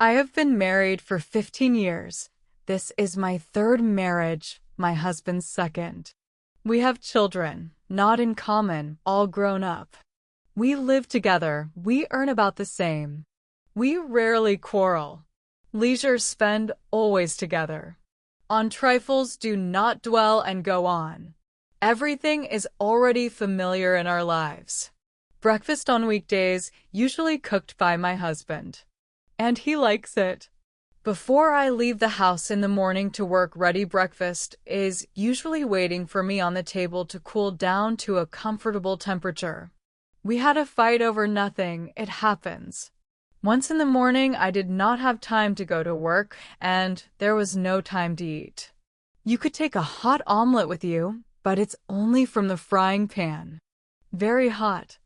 I have been married for 15 years. This is my third marriage, my husband's second. We have children, not in common, all grown up. We live together, we earn about the same. We rarely quarrel. Leisure spend always together. On trifles do not dwell and go on. Everything is already familiar in our lives. Breakfast on weekdays, usually cooked by my husband. And he likes it. Before I leave the house in the morning to work, ready breakfast is usually waiting for me on the table to cool down to a comfortable temperature. We had a fight over nothing, it happens. Once in the morning, I did not have time to go to work, and there was no time to eat. You could take a hot omelet with you, but it's only from the frying pan. Very hot.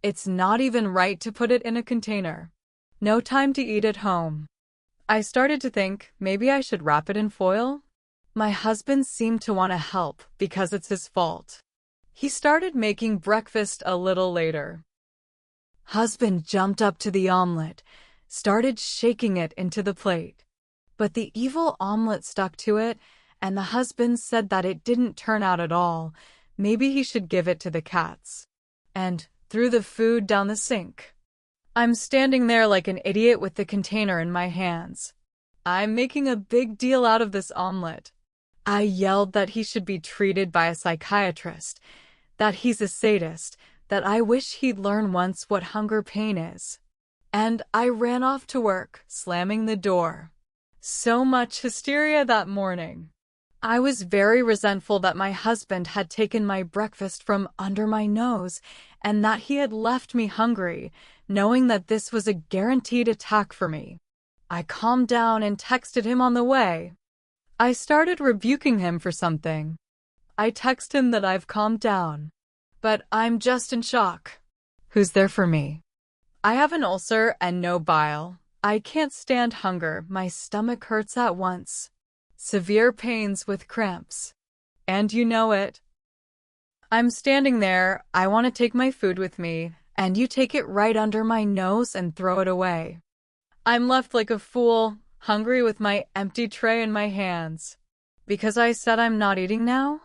It's not even right to put it in a container. No time to eat at home. I started to think maybe I should wrap it in foil. My husband seemed to want to help because it's his fault. He started making breakfast a little later. Husband jumped up to the omelet, started shaking it into the plate. But the evil omelet stuck to it, and the husband said that it didn't turn out at all. Maybe he should give it to the cats. And threw the food down the sink. I'm standing there like an idiot with the container in my hands. I'm making a big deal out of this omelet. I yelled that he should be treated by a psychiatrist, that he's a sadist, that I wish he'd learn once what hunger pain is. And I ran off to work, slamming the door. So much hysteria that morning. I was very resentful that my husband had taken my breakfast from under my nose and that he had left me hungry, knowing that this was a guaranteed attack for me. I calmed down and texted him on the way. I started rebuking him for something. I text him that I've calmed down, but I'm just in shock. Who's there for me? I have an ulcer and no bile. I can't stand hunger. My stomach hurts at once. Severe pains with cramps. And you know it. I'm standing there, I want to take my food with me, and you take it right under my nose and throw it away. I'm left like a fool, hungry with my empty tray in my hands. Because I said I'm not eating now?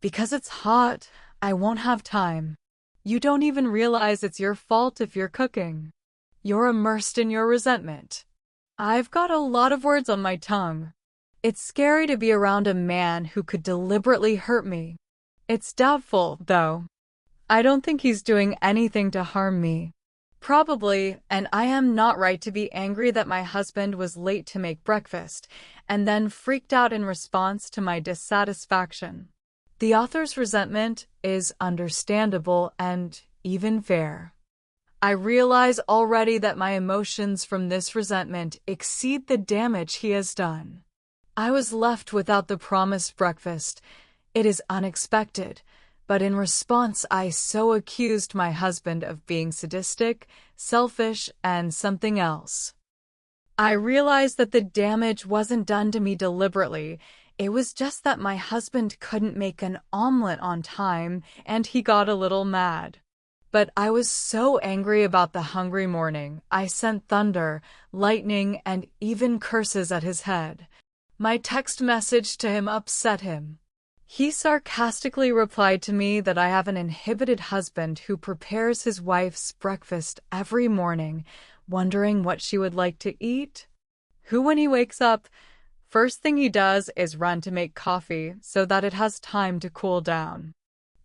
Because it's hot, I won't have time. You don't even realize it's your fault if you're cooking. You're immersed in your resentment. I've got a lot of words on my tongue. It's scary to be around a man who could deliberately hurt me. It's doubtful, though. I don't think he's doing anything to harm me. Probably, and I am not right to be angry that my husband was late to make breakfast, and then freaked out in response to my dissatisfaction. The author's resentment is understandable and even fair. I realize already that my emotions from this resentment exceed the damage he has done. I was left without the promised breakfast. It is unexpected, but in response I so accused my husband of being sadistic, selfish, and something else. I realized that the damage wasn't done to me deliberately. It was just that my husband couldn't make an omelet on time, and he got a little mad. But I was so angry about the hungry morning, I sent thunder, lightning, and even curses at his head. My text message to him upset him. He sarcastically replied to me that I have an inhibited husband who prepares his wife's breakfast every morning, wondering what she would like to eat. Who, when he wakes up, first thing he does is run to make coffee so that it has time to cool down.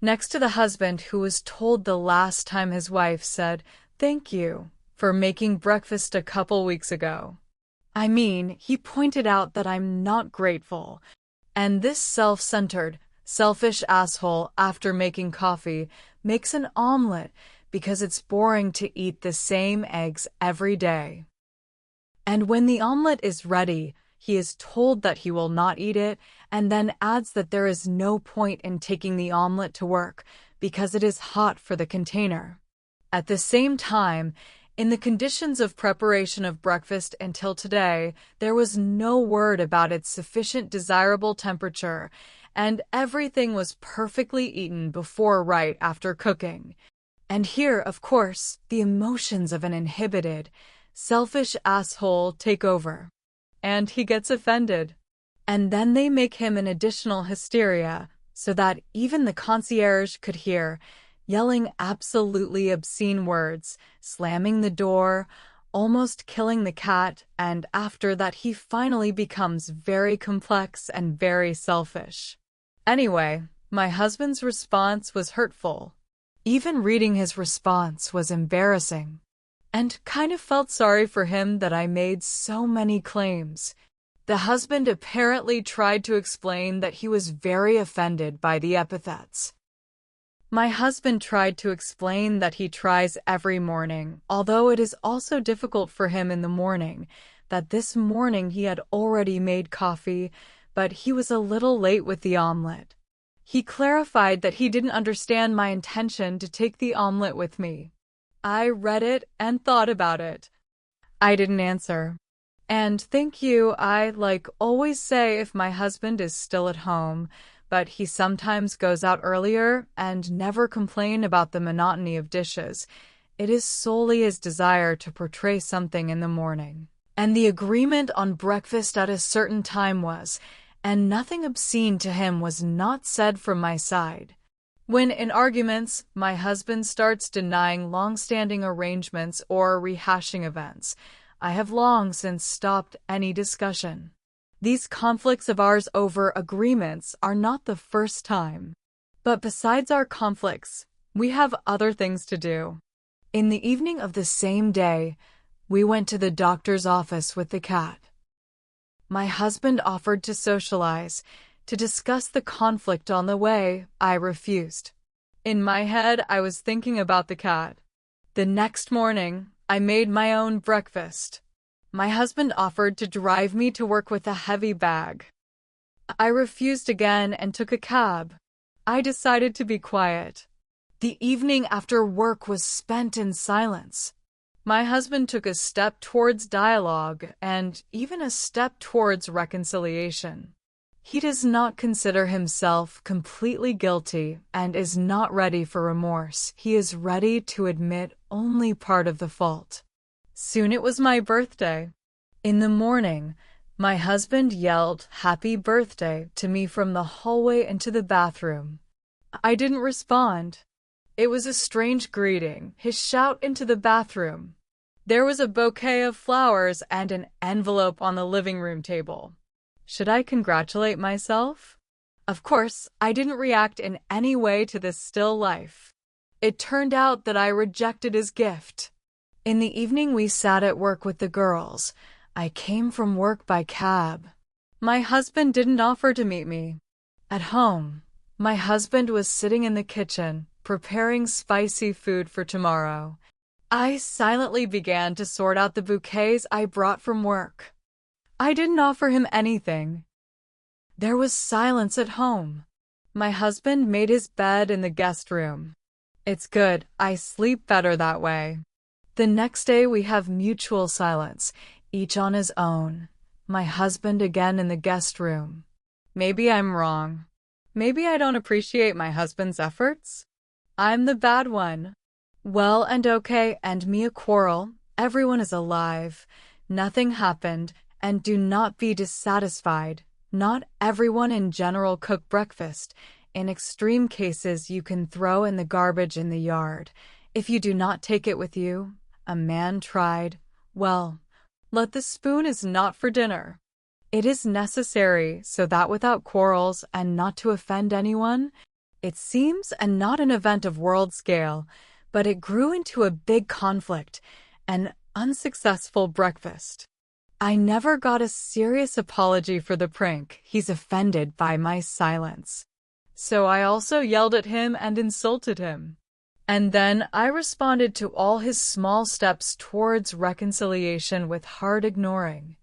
Next to the husband who was told the last time his wife said, "Thank you," for making breakfast a couple weeks ago. I mean, he pointed out that I'm not grateful. And this self-centered, selfish asshole, after making coffee, makes an omelet because it's boring to eat the same eggs every day. And when the omelet is ready, he is told that he will not eat it, and then adds that there is no point in taking the omelet to work because it is hot for the container. At the same time, in the conditions of preparation of breakfast until today, there was no word about its sufficient desirable temperature, and everything was perfectly eaten before right after cooking. And here, of course, the emotions of an inhibited, selfish asshole take over. And he gets offended. And then they make him an additional hysteria so that even the concierge could hear, yelling absolutely obscene words, slamming the door, almost killing the cat, and after that he finally becomes very complex and very selfish. Anyway, my husband's response was hurtful. Even reading his response was embarrassing. And kind of felt sorry for him that I made so many claims. The husband apparently tried to explain that he was very offended by the epithets. My husband tried to explain that he tries every morning, although it is also difficult for him in the morning, that this morning he had already made coffee, but he was a little late with the omelet. He clarified that he didn't understand my intention to take the omelet with me. I read it and thought about it. I didn't answer. And thank you, I always say if my husband is still at home, but he sometimes goes out earlier and never complain about the monotony of dishes. It is solely his desire to portray something in the morning. And the agreement on breakfast at a certain time was, and nothing obscene to him was not said from my side. When in arguments, my husband starts denying long-standing arrangements or rehashing events, I have long since stopped any discussion. These conflicts of ours over agreements are not the first time. But besides our conflicts, we have other things to do. In the evening of the same day, we went to the doctor's office with the cat. My husband offered to socialize, to discuss the conflict on the way. I refused. In my head, I was thinking about the cat. The next morning, I made my own breakfast. My husband offered to drive me to work with a heavy bag. I refused again and took a cab. I decided to be quiet. The evening after work was spent in silence. My husband took a step towards dialogue and even a step towards reconciliation. He does not consider himself completely guilty and is not ready for remorse. He is ready to admit only part of the fault. Soon it was my birthday. In the morning, my husband yelled "Happy Birthday" to me from the hallway into the bathroom. I didn't respond. It was a strange greeting, his shout into the bathroom. There was a bouquet of flowers and an envelope on the living room table. Should I congratulate myself? Of course, I didn't react in any way to this still life. It turned out that I rejected his gift. In the evening we sat at work with the girls. I came from work by cab. My husband didn't offer to meet me. At home, my husband was sitting in the kitchen, preparing spicy food for tomorrow. I silently began to sort out the bouquets I brought from work. I didn't offer him anything. There was silence at home. My husband made his bed in the guest room. It's good, I sleep better that way. The next day we have mutual silence, each on his own. My husband again in the guest room. Maybe I'm wrong. Maybe I don't appreciate my husband's efforts. I'm the bad one. Well and okay, and me a quarrel. Everyone is alive. Nothing happened, and do not be dissatisfied. Not everyone in general cook breakfast. In extreme cases, you can throw in the garbage in the yard. If you do not take it with you, a man tried. Well, let the spoon is not for dinner. It is necessary so that without quarrels and not to offend anyone, it seems and not an event of world scale, but it grew into a big conflict, an unsuccessful breakfast. I never got a serious apology for the prank. He's offended by my silence. So I also yelled at him and insulted him. And then I responded to all his small steps towards reconciliation with hard ignoring.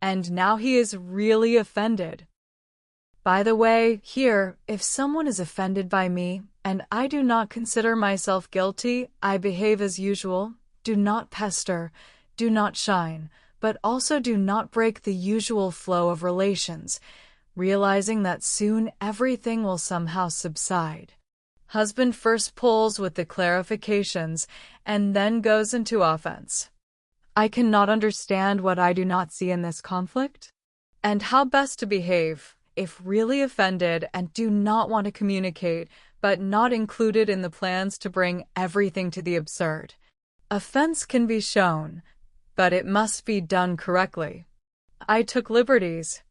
And now he is really offended. By the way, here, if someone is offended by me, and I do not consider myself guilty, I behave as usual. Do not pester, do not shine, but also do not break the usual flow of relations, realizing that soon everything will somehow subside. Husband first pulls with the clarifications and then goes into offense. I cannot understand what I do not see in this conflict, and how best to behave if really offended and do not want to communicate, but not included in the plans to bring everything to the absurd. Offense can be shown, but it must be done correctly. I took liberties.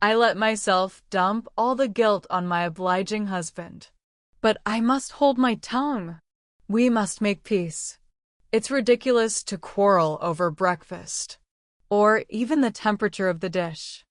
I let myself dump all the guilt on my obliging husband. But I must hold my tongue. We must make peace. It's ridiculous to quarrel over breakfast, or even the temperature of the dish.